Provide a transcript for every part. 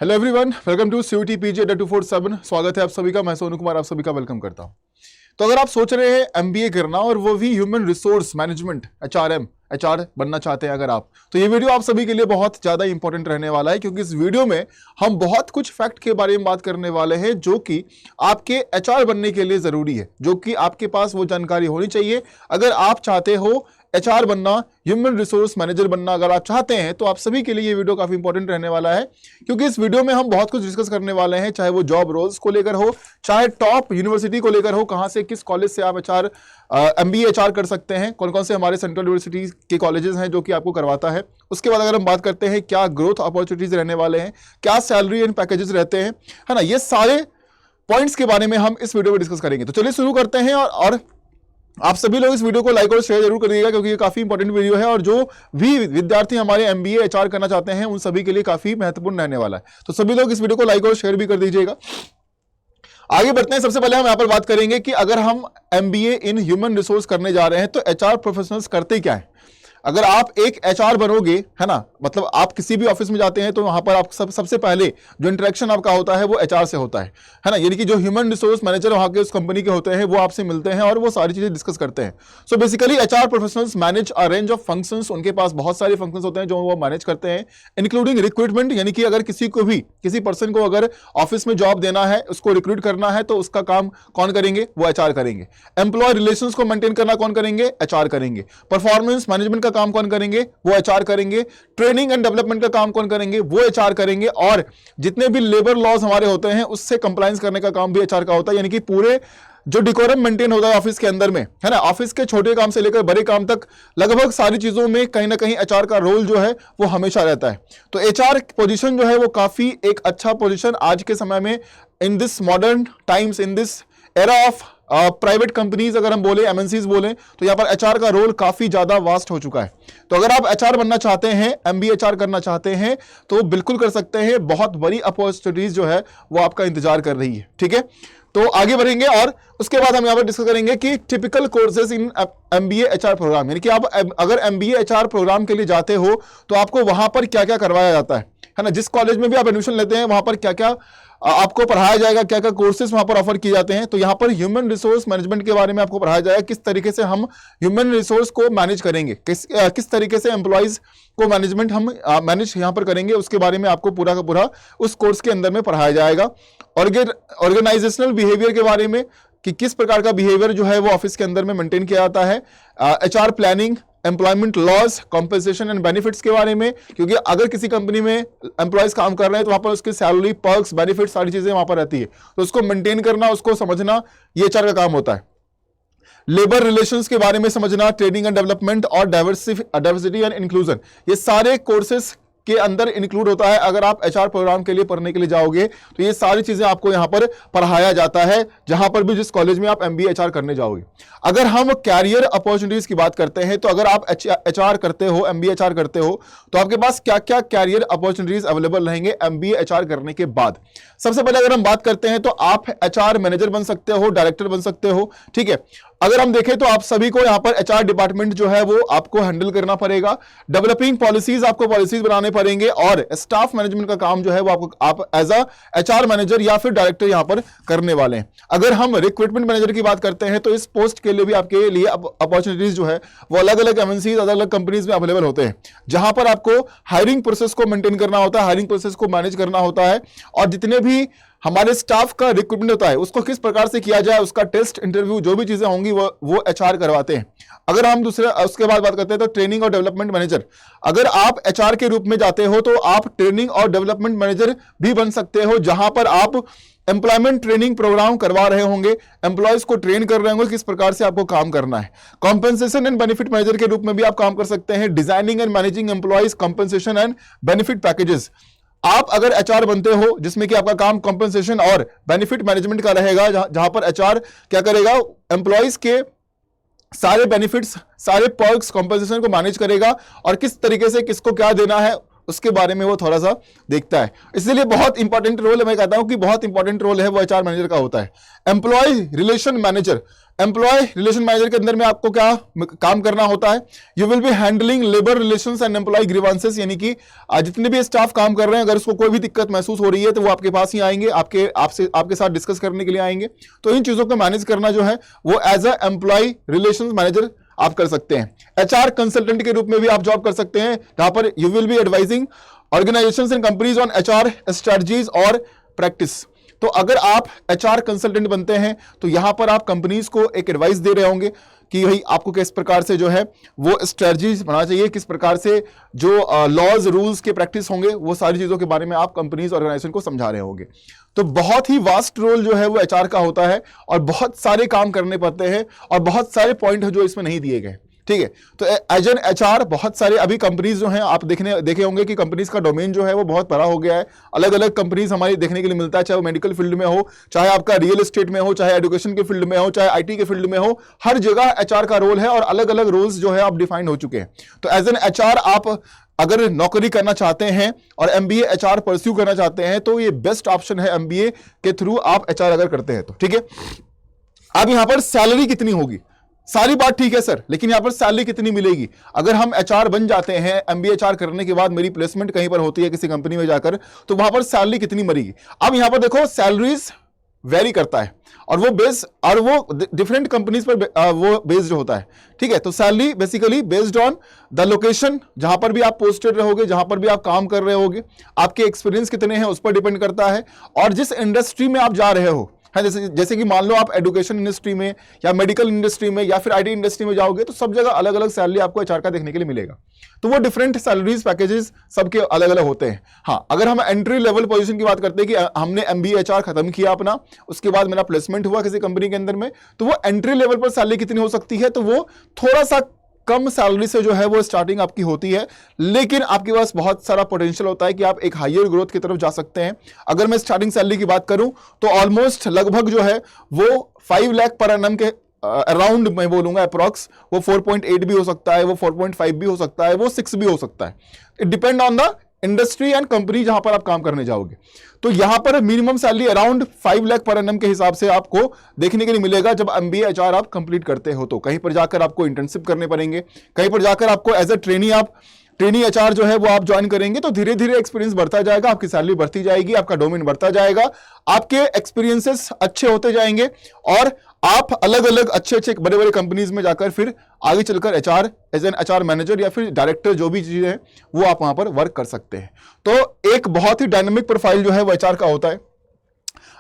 Hello everyone, welcome to CUET PG Adda 247। स्वागत है आप सभी का। मैं सोनू कुमार आप सभी का वेलकम करता हूं। तो अगर आप सोच रहे हैं एमबीए करना और वो भी ह्यूमन रिसोर्स मैनेजमेंट एचआर बनना चाहते हैं अगर आप, तो ये वीडियो आप सभी के लिए बहुत ज्यादा इंपॉर्टेंट रहने वाला है, क्योंकि इस वीडियो में हम बहुत कुछ फैक्ट के बारे में बात करने वाले हैं जो कि आपके एचआर बनने के लिए जरूरी है, जो कि आपके पास वो जानकारी होनी चाहिए। अगर आप चाहते हो एचआर बनना, ह्यूमन रिसोर्स मैनेजर बनना अगर आप चाहते हैं, तो आप सभी के लिए ये वीडियो काफी इंपॉर्टेंट रहने वाला है, क्योंकि इस वीडियो में हम बहुत कुछ डिस्कस करने वाले हैं, चाहे वो जॉब रोल्स को लेकर हो, चाहे टॉप यूनिवर्सिटी को लेकर हो, कहां से किस कॉलेज से आप एचआर एमबीए एचआर कर सकते हैं, कौन कौन से हमारे सेंट्रल यूनिवर्सिटी के कॉलेजेस हैं जो कि आपको करवाता है। उसके बाद अगर हम बात करते हैं क्या ग्रोथ अपॉर्चुनिटीज रहने वाले हैं, क्या सैलरी एंड पैकेजेस रहते हैं, है ना, ये सारे पॉइंट्स के बारे में हम इस वीडियो में डिस्कस करेंगे। तो चलिए शुरू करते हैं। और आप सभी लोग इस वीडियो को लाइक और शेयर जरूर करिएगा, क्योंकि ये काफी इंपॉर्टेंट वीडियो है और जो भी विद्यार्थी हमारे एमबीए एचआर करना चाहते हैं उन सभी के लिए काफी महत्वपूर्ण रहने वाला है। तो सभी लोग इस वीडियो को लाइक और शेयर भी कर दीजिएगा। आगे बढ़ते हैं। सबसे पहले हम यहां पर बात करेंगे कि अगर हम एमबीए इन ह्यूमन रिसोर्स करने जा रहे हैं तो एचआर प्रोफेशनल्स करते क्या है। अगर आप एक एचआर बनोगे, है ना, मतलब आप किसी भी ऑफिस में जाते हैं तो वहां पर आप सबसे पहले जो इंटरेक्शन आपका होता है वो एचआर से होता है ना, यानी कि जो ह्यूमन रिसोर्स मैनेजर वहां के उस कंपनी के होते हैं वो आपसे मिलते हैं और वो सारी चीजें डिस्कस करते हैं। So basically HR professionals manage a range of functions. उनके पास बहुत सारे फंक्शंस होते हैं जो वो मैनेज करते हैं, इंक्लूडिंग रिक्रूटमेंट, यानी कि अगर किसी पर्सन को अगर ऑफिस में जॉब देना है, उसको रिक्रूट करना है, तो उसका काम कौन करेंगे? वो एचआर करेंगे। एम्प्लॉय रिलेशंस को मेंटेन करना कौन करेंगे? एचआर करेंगे। परफॉर्मेंस मैनेजमेंट का काम कौन करेंगे? वो एचआर करेंगे। ट्रेनिंग एंड डेवलपमेंट का काम कौन करेंगे? वो एचआर करेंगे। और जितने भी लेबर लॉज हमारे होते हैं उससे कंप्लायंस करने का काम भी एचआर का होता है, यानी कि पूरे जो डिकोरम मेंटेन होता है ऑफिस के अंदर में, है ना, ऑफिस के छोटे काम से लेकर बड़े काम तक लगभग सारी चीजों में कहीं ना कहीं एचआर का रोल जो है वो हमेशा रहता है। तो एचआर पोजीशन जो है वो काफी एक अच्छा पोजीशन आज के समय में, in this modern times, in this era of private companies अगर हम बोले, एमएनसीज बोले, तो यहां पर एचआर का रोल काफी ज्यादा वास्ट हो चुका है। तो अगर आप एचआर बनना चाहते हैं, एमबीए एचआर करना चाहते हैं, तो बिल्कुल कर सकते हैं। बहुत बड़ी अपॉर्चुनिटीज जो है वो आपका इंतजार कर रही है। ठीक है, तो आगे बढ़ेंगे और उसके बाद हम यहां पर डिस्कस करेंगे कि typical courses in MBA HR programme, यानी कि आप अगर एमबीए एचआर प्रोग्राम के लिए जाते हो तो आपको वहां पर क्या क्या करवाया जाता है ना, जिस कॉलेज में भी आप एडमिशन लेते हैं वहां पर क्या क्या आपको पढ़ाया जाएगा, क्या क्या कोर्सेज वहां पर ऑफर किए जाते हैं। तो यहां पर ह्यूमन रिसोर्स मैनेजमेंट के बारे में आपको पढ़ाया जाएगा, किस तरीके से हम ह्यूमन रिसोर्स को मैनेज करेंगे, किस तरीके से एम्प्लॉइज को मैनेजमेंट हम मैनेज यहां पर करेंगे, उसके बारे में आपको पूरा का पूरा उस कोर्स के अंदर में पढ़ाया जाएगा। ऑर्गेनाइजेशनल बिहेवियर के बारे में कि किस प्रकार का बिहेवियर जो है वो ऑफिस के अंदर में मेंटेन किया जाता है। HR planning, employment laws, compensation and benefits के बारे में, क्योंकि अगर किसी कंपनी में एम्प्लॉयज काम कर रहे हैं तो वहां पर उसकी सैलरी, पर्क्स, बेनिफिट्स, सारी चीजें वहां पर रहती है, तो उसको मेंटेन करना, उसको समझना, ये एचआर का काम होता है। लेबर रिलेशंस के बारे में समझना, ट्रेनिंग एंड डेवलपमेंट और डाइवर्सिटी एंड इंक्लूजन, ये सारे कोर्सेज के अंदर इंक्लूड होता है। अगर आप एचआर प्रोग्राम के लिए पढ़ने के लिए जाओगे तो ये सारी चीजें आपको यहां पर पढ़ाया जाता है, जहां पर भी जिस कॉलेज में आप एमबीए एचआर करने जाओगे। अगर हम कैरियर अपॉर्चुनिटीज की बात करते हैं तो अगर आप एचआर करते हो, एमबीए एचआर करते हो, तो आपके पास क्या क्या कैरियर अपॉर्चुनिटीज अवेलेबल रहेंगे एमबीए एचआर करने के बाद। सबसे पहले अगर हम बात करते हैं तो आप एचआर मैनेजर बन सकते हो, डायरेक्टर बन सकते हो। ठीक है, अगर हम देखें तो आप सभी को यहां पर एचआर डिपार्टमेंट जो है वो आपको हैंडल करना पड़ेगा। डेवलपिंग पॉलिसीज, आपको पॉलिसीज बनाने पड़ेंगे, और स्टाफ मैनेजमेंट का काम जो है वो आप एज अ एचआर मैनेजर या फिर डायरेक्टर यहां पर करने वाले हैं। अगर हम रिक्रूटमेंट मैनेजर की बात करते हैं तो इस पोस्ट के लिए भी आपके लिए अपॉर्चुनिटीज जो है वो अलग अलग एमएनसीज, अलग अलग कंपनीज में अवेलेबल होते हैं, जहां पर आपको हायरिंग प्रोसेस को मेंटेन करना होता है, हायरिंग प्रोसेस को मैनेज करना होता है, और जितने भी हमारे स्टाफ का रिक्रूटमेंट होता है उसको किस प्रकार से किया जाए, उसका टेस्ट, इंटरव्यू, जो भी चीजें होंगी वो एचआर करवाते हैं। अगर हम उसके बाद बात करते हैं तो ट्रेनिंग और डेवलपमेंट मैनेजर, अगर आप एचआर के रूप में जाते हो तो आप ट्रेनिंग और डेवलपमेंट मैनेजर भी बन सकते हो, जहां पर आप एम्प्लॉयमेंट ट्रेनिंग प्रोग्राम करवा रहे होंगे, एम्प्लॉयज को ट्रेन कर रहे होंगे किस प्रकार से आपको काम करना है। कॉम्पेंसेशन एंड बेनिफिट मैनेजर के रूप में भी आप काम कर सकते हैं, designing and managing employees compensation and benefit packages. आप अगर एचआर बनते हो जिसमें कि आपका काम कॉम्पेंसेशन और बेनिफिट मैनेजमेंट का रहेगा, जहां पर एचआर क्या करेगा, एम्प्लॉयज के सारे बेनिफिट्स, सारे पर्क्स, कॉम्पेंसेशन को मैनेज करेगा, और किस तरीके से किसको क्या देना है उसके बारे में वो थोड़ा सा देखता है। इसलिए बहुत इंपॉर्टेंट रोल है, मैं कहता हूं कि बहुत इंपॉर्टेंट रोल है वो एचआर मैनेजर का होता है। Employee relation manager, employee relation manager के अंदर में आपको क्या काम करना होता है? You will be handling labour relations and employee grievances, यानी कि जितने भी स्टाफ काम कर रहे हैं, अगर उसको कोई भी दिक्कत महसूस हो रही है तो वो आपके पास ही आएंगे, आपके साथ डिस्कस करने के लिए आएंगे। तो इन चीजों को मैनेज करना जो है वो as a employee relations manager आप कर सकते हैं। एचआर कंसल्टेंट के रूप में भी आप जॉब कर सकते हैं, जहां पर you will B advising organisations and companies on HR strategies और प्रैक्टिस। तो अगर आप एचआर कंसल्टेंट बनते हैं तो यहां पर आप कंपनीज को एक एडवाइस दे रहे होंगे कि भाई आपको किस प्रकार से जो है वो स्ट्रेटजीज बनाना चाहिए, किस प्रकार से जो लॉज रूल्स के प्रैक्टिस होंगे, वो सारी चीजों के बारे में आप कंपनीज ऑर्गेनाइजेशन को समझा रहे होंगे। तो बहुत ही वास्ट रोल जो है वो एचआर का होता है और बहुत सारे काम करने पड़ते हैं और बहुत सारे पॉइंट जो इसमें नहीं दिए गए। ठीक है, तो एज एन एचआर बहुत सारे अभी कंपनीज जो हैं आप देखे होंगे कि कंपनीज का डोमेन जो है वो बहुत बड़ा हो गया है। अलग अलग कंपनीज हमारी देखने के लिए मिलता है, चाहे वो मेडिकल फील्ड में हो, चाहे आपका रियल एस्टेट में हो, चाहे एजुकेशन के फील्ड में हो, चाहे आईटी के फील्ड में हो, हर जगह एचआर का रोल है और अलग अलग रोल्स जो है आप डिफाइंड हो चुके हैं। तो एज एन एचआर आप अगर नौकरी करना चाहते हैं और एमबीए एचआर परस्यू करना चाहते हैं तो ये बेस्ट ऑप्शन है एमबीए के थ्रू आप एचआर अगर करते हैं तो। ठीक है, अब यहां पर सैलरी कितनी होगी, सारी बात ठीक है सर, लेकिन यहां पर सैलरी कितनी मिलेगी? अगर हम एचआर बन जाते हैं, एमबीए एचआर करने के बाद मेरी प्लेसमेंट कहीं पर होती है किसी कंपनी में जाकर, तो वहां पर सैलरी कितनी मिलेगी? अब यहां पर देखो सैलरीज वेरी करता है और वो डिफरेंट कंपनीज पर वो बेस्ड होता है। ठीक है, तो salary basically based on the location, जहां पर भी आप पोस्टेड रहोगे, जहां पर भी आप काम कर रहे होगे, आपके एक्सपीरियंस कितने हैं उस पर डिपेंड करता है, और जिस इंडस्ट्री में आप जा रहे हो है। जैसे कि मान लो आप एजुकेशन इंडस्ट्री में या मेडिकल इंडस्ट्री में या फिर आईटी इंडस्ट्री में जाओगे तो सब जगह अलग अलग सैलरी आपको एचआर का देखने के लिए मिलेगा। तो वो डिफरेंट सैलरीज पैकेजेस सबके अलग अलग होते हैं। हाँ, अगर हम एंट्री लेवल पोजीशन की बात करते हैं कि हमने एमबीए एचआर खत्म किया अपना, उसके बाद मेरा प्लेसमेंट हुआ किसी कंपनी के अंदर में, तो वो एंट्री लेवल पर सैलरी कितनी हो सकती है? तो वो थोड़ा सा कम सैलरी से जो है वो स्टार्टिंग आपकी होती है, लेकिन आपके पास बहुत सारा पोटेंशियल होता है कि आप एक हायर ग्रोथ की तरफ जा सकते हैं। अगर मैं स्टार्टिंग सैलरी की बात करूं तो ऑलमोस्ट लगभग जो है वो 5 लाख पर एनम के अराउंड मैं बोलूंगा अप्रॉक्स, वो 4.8 भी हो सकता है, वो 4.5 भी हो सकता है, वो 6 भी हो सकता है। It depend on the industry and company जहां पर आप काम करने जाओगे। तो यहां पर minimum salary around 5 lakh per annum के हिसाब से आपको देखने के लिए मिलेगा जब एमबीए एचआर आप कंप्लीट करते हो। तो कहीं पर जाकर आपको इंटर्नशिप करने पड़ेंगे, कहीं पर जाकर आपको एज ए ट्रेनी एचआर जो है वो आप ज्वाइन करेंगे, तो धीरे धीरे एक्सपीरियंस बढ़ता जाएगा, आपकी सैलरी बढ़ती जाएगी, आपका डोमेन बढ़ता जाएगा, आपके एक्सपीरियंसेस अच्छे होते जाएंगे और आप अलग अलग अच्छे बड़े बड़े कंपनीज में जाकर फिर आगे चलकर HR as an HR manager या फिर डायरेक्टर जो भी चीजें हैं वो आप वहां पर वर्क कर सकते हैं। तो एक बहुत ही डायनामिक प्रोफाइल जो है वो एचआर का होता है।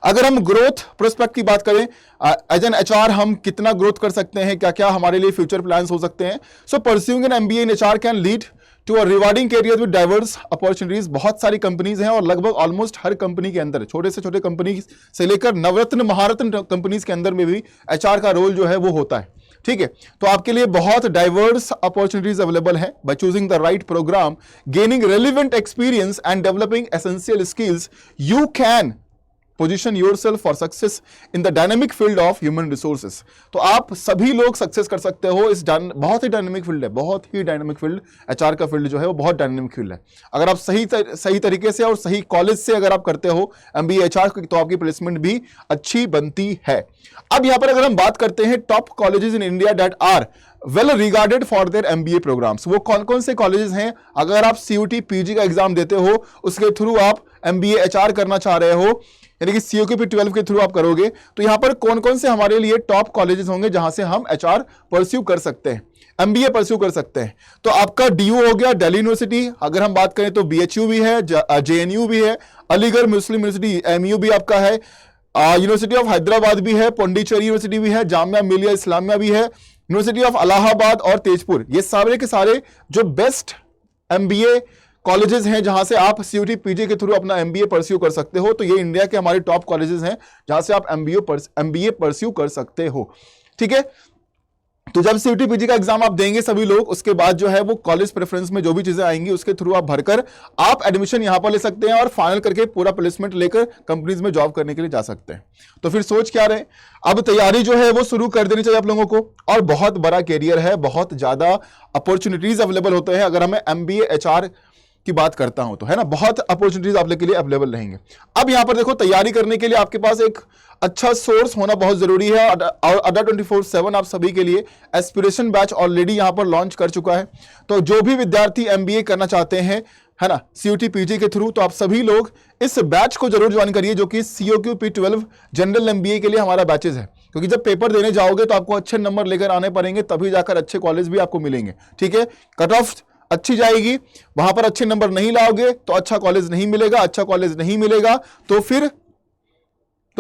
अगर हम ग्रोथ प्रोस्पेक्ट की बात करें, एज एन एचआर हम कितना ग्रोथ कर सकते हैं, क्या क्या हमारे लिए फ्यूचर प्लान्स हो सकते हैं। So pursuing an MBA in HR can lead to a rewarding career with diverse opportunities. बहुत सारी कंपनीज हैं और लगभग ऑलमोस्ट हर कंपनी के अंदर, छोटे से छोटे कंपनी से लेकर नवरत्न महारत्न कंपनीज के अंदर में भी एचआर का रोल जो है वो होता है। ठीक है, तो आपके लिए बहुत डाइवर्स अपॉर्चुनिटीज अवेलेबल है। By choosing the right programme, gaining relevant experience and developing essential skills, you can position yourself for success in the dynamic field of human resources. तो आप सभी लोग सक्सेस कर सकते हो इस बहुत ही डायनेमिक फील्ड है, बहुत ही डायनेमिक फील्ड एचआर का फील्ड जो है वो बहुत डायनेमिक फील्ड है। अगर आप सही तरीके से और सही कॉलेज से अगर आप करते हो एमबीए एचआर तो आपकी प्लेसमेंट भी अच्छी बनती है। अब यहां पर अगर हम बात करते हैं top colleges in India that are well regarded for their MBA programmes, वो कौन कौन से कॉलेजेस हैं? अगर आप सीयूटी पीजी का एग्जाम देते हो, उसके थ्रू आप एमबीए एचआर करना चाह रहे हो, यानी कि सीओक्यूपी 12 के थ्रू आप करोगे, तो यहां पर कौन कौन से हमारे लिए टॉप कॉलेजेस होंगे जहां से हम एचआर परस्यू कर सकते हैं, एमबीए परस्यू कर सकते हैं? तो आपका डीयू हो गया, दिल्ली यूनिवर्सिटी। अगर हम बात करें तो बीएचयू भी है, जेएनयू भी है, अलीगढ़ मुस्लिम यूनिवर्सिटी एमयू भी आपका है, यूनिवर्सिटी ऑफ हैदराबाद भी है, पौंडीचेरी यूनिवर्सिटी भी है, जामिया मिलिया इस्लामिया भी है, यूनिवर्सिटी ऑफ इलाहाबाद और तेजपुर। ये सारे के सारे जो बेस्ट एमबीए कॉलेजेस हैं जहां से आप सीयूटी पीजी के थ्रू अपना एमबीए परस्यू कर सकते हो। तो ये इंडिया के हमारे टॉप कॉलेजेस हैं जहां से आप एमबीए परस्यू कर सकते हो। ठीक है, तो जब सीयूटी पीजी का एग्जाम आप देंगे सभी लोग, उसके बाद जो है वो कॉलेज प्रेफरेंस में जो भी चीजें आएंगी उसके थ्रू आप भरकर आप एडमिशन यहां पर ले सकते हैं और फाइनल करके पूरा प्लेसमेंट लेकर कंपनीज में जॉब करने के लिए जा सकते हैं। तो फिर सोच क्या रहे, अब तैयारी जो है वो शुरू कर देनी चाहिए आप लोगों को। और बहुत बड़ा कैरियर है, बहुत ज्यादा अपॉर्चुनिटीज अवेलेबल होते हैं। अगर हमें एमबीए एचआर की बात करता हूं तो, है ना, बहुत अपॉर्चुनिटीज आप लोग के लिए अवेलेबल रहेंगे। अब यहां पर देखो, तैयारी करने के लिए आपके पास एक अच्छा सोर्स होना बहुत जरूरी है, और अड्डा 24/7 आप सभी के लिए एस्पिरेशन बैच ऑलरेडी यहां पर लॉन्च कर चुका है। तो जो भी विद्यार्थी एमबीए करना चाहते हैं, है ना, सीयूटी पीजी के थ्रू, तो आप सभी लोग इस बैच को जरूर ज्वाइन करिए, जो कि COQ P12 जनरल एमबीए के लिए हमारा बैचेज है। क्योंकि जब पेपर देने जाओगे तो आपको अच्छे नंबर लेकर आने पड़ेंगे, तभी जाकर अच्छे कॉलेज भी आपको मिलेंगे। ठीक है, कट ऑफ अच्छी जाएगी, वहां पर अच्छे नंबर नहीं लाओगे तो अच्छा कॉलेज नहीं मिलेगा, अच्छा कॉलेज नहीं मिलेगा तो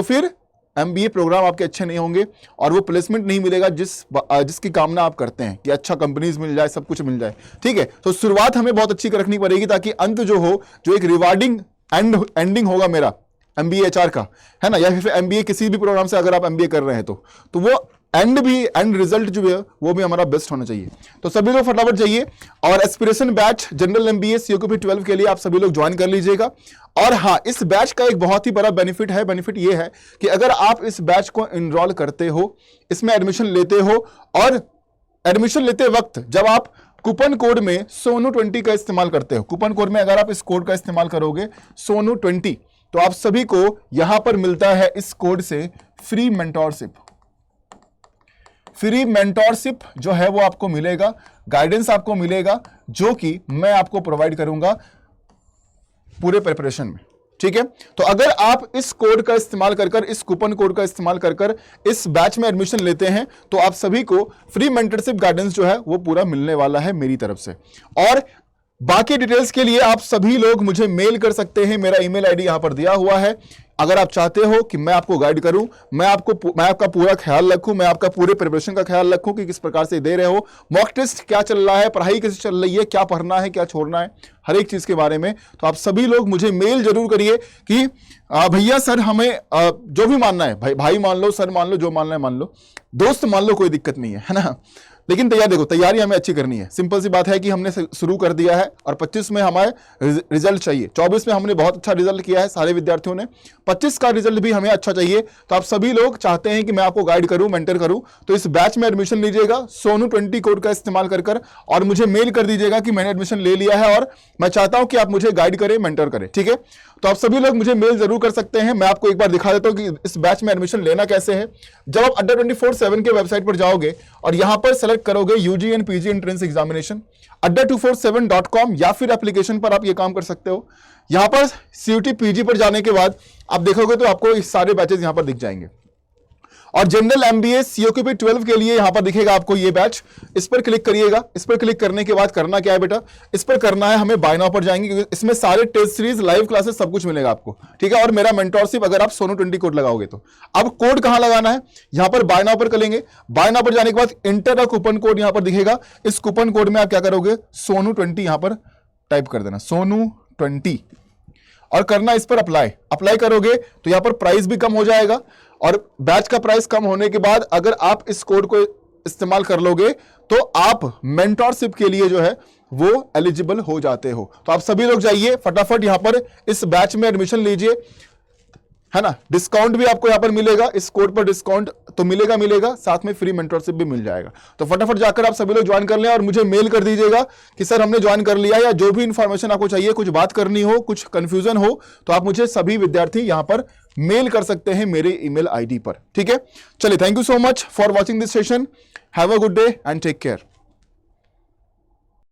फिर एमबीए प्रोग्राम आपके अच्छे नहीं होंगे, और वो प्लेसमेंट नहीं मिलेगा जिसकी कामना आप करते हैं कि अच्छा कंपनीज मिल जाए, सब कुछ मिल जाए। ठीक है, तो शुरुआत हमें बहुत अच्छी रखनी पड़ेगी, ताकि अंत जो एक रिवार्डिंग एंडिंग होगा मेरा एमबीए एचआर का, है ना, या फिर एमबीए किसी भी प्रोग्राम से अगर आप एमबीए कर रहे हैं तो वो एंड रिजल्ट जो है वो भी हमारा बेस्ट होना चाहिए। तो सभी लोग फटाफट जाइए और aspiration batch general MBA COQ P12 के लिए आप सभी लोग ज्वाइन कर लीजिएगा। और हाँ, इस बैच का एक बहुत ही बड़ा बेनिफिट ये है कि अगर आप इस बैच को इनरोल करते हो, इसमें एडमिशन लेते हो, और एडमिशन लेते वक्त जब आप कूपन कोड में SONU20 का इस्तेमाल करते हो, कूपन कोड में अगर आप इस कोड का इस्तेमाल करोगे SONU20, तो आप सभी को यहां पर मिलता है इस कोड से फ्री मेंटोरशिप जो है वो आपको मिलेगा, गाइडेंस आपको मिलेगा, जो कि मैं आपको प्रोवाइड करूंगा पूरे प्रिपरेशन में। ठीक है, तो अगर आप इस कोड का इस्तेमाल कर इस कूपन कोड का इस्तेमाल कर इस बैच में एडमिशन लेते हैं, तो आप सभी को फ्री मेंटरशिप गाइडेंस जो है वो पूरा मिलने वाला है मेरी तरफ से। और बाकी डिटेल्स के लिए आप सभी लोग मुझे मेल कर सकते हैं, मेरा ईमेल आईडी यहां पर दिया हुआ है। अगर आप चाहते हो कि मैं आपको गाइड करूं, मैं आपका पूरा ख्याल रखूं, मैं आपका पूरे प्रिपरेशन का ख्याल रखूं कि किस प्रकार से दे रहे हो, मॉक टेस्ट क्या चल रहा है, पढ़ाई कैसे चल रही है, क्या पढ़ना है, क्या छोड़ना है, हर एक चीज के बारे में, तो आप सभी लोग मुझे मेल जरूर करिए कि भैया सर हमें जो भी मानना है, भाई मान लो, सर मान लो, जो मानना है मान लो, दोस्त मान लो, कोई दिक्कत नहीं है ना। लेकिन तैयारी हमें अच्छी करनी है। सिंपल सी बात है कि हमने शुरू कर दिया है और 25 में हमारे रिजल्ट चाहिए। 24 में हमने बहुत अच्छा रिजल्ट किया है सारे विद्यार्थियों ने, 25 का रिजल्ट भी हमें अच्छा चाहिए। तो आप सभी लोग चाहते हैं कि मैं आपको गाइड करूं, मेंटर करूं, तो इस बैच में एडमिशन लीजिएगा SONU20 कोड का इस्तेमाल कर और मुझे मेल कर दीजिएगा कि मैंने एडमिशन ले लिया है और मैं चाहता हूं कि आप मुझे गाइड करें, मेंटर करें। ठीक है, तो आप सभी लोग मुझे मेल जरूर कर सकते हैं। मैं आपको एक बार दिखा देता हूं कि इस बैच में एडमिशन लेना कैसे है। जब आप अड्डा 24/7 के वेबसाइट पर जाओगे और यहां पर सेलेक्ट करोगे UG and PG entrance examination, adda247.com, या फिर एप्लीकेशन पर आप ये काम कर सकते हो। यहां पर CUT PG पर जाने के बाद आप देखोगे तो आपको इस सारे बैचेस यहां पर दिख जाएंगे। और जनरल एमबीए COQ P12 के लिए यहां पर दिखेगा आपको ये बैच, इस पर क्लिक करिएगा। इस पर क्लिक करने के बाद करना क्या है बेटा, इस पर करना है हमें बाय नाउ पर जाएंगे, क्योंकि इसमें सारे टेस्ट सीरीज, लाइव क्लासेस, सब कुछ मिलेगा आपको। ठीक है, और मेरा मेंटोरशिप अगर आप SONU20 कोड लगाओगे तो। अब कोड कहां लगाना है, यहां पर बाय नाउ पर करेंगे। बाय नाउ पर जाने के बाद इंटर कूपन कोड यहां पर दिखेगा। इस कूपन कोड में आप क्या करोगे, SONU20 यहां पर टाइप कर देना, SONU20, और करना इस पर अप्लाई करोगे तो यहां पर प्राइस भी कम हो जाएगा। और बैच का प्राइस कम होने के बाद अगर आप इस कोड को इस्तेमाल कर लोगे तो आप मेंटोरशिप के लिए जो है वो एलिजिबल हो जाते हो। तो आप सभी लोग जाइए फटाफट यहां पर इस बैच में एडमिशन लीजिए, है ना। डिस्काउंट भी आपको यहां पर मिलेगा, इस कोड पर डिस्काउंट तो मिलेगा, साथ में फ्री मेंटरशिप भी मिल जाएगा। तो फटाफट जाकर आप सभी लोग ज्वाइन कर लें और मुझे मेल कर दीजिएगा कि सर हमने ज्वाइन कर लिया, या जो भी इंफॉर्मेशन आपको चाहिए, कुछ बात करनी हो, कुछ कंफ्यूजन हो, तो आप मुझे सभी विद्यार्थी यहां पर मेल कर सकते हैं मेरे ईमेल आईडी पर। ठीक है, चलिए, thank you so much for watching this session. Have a good day and take care.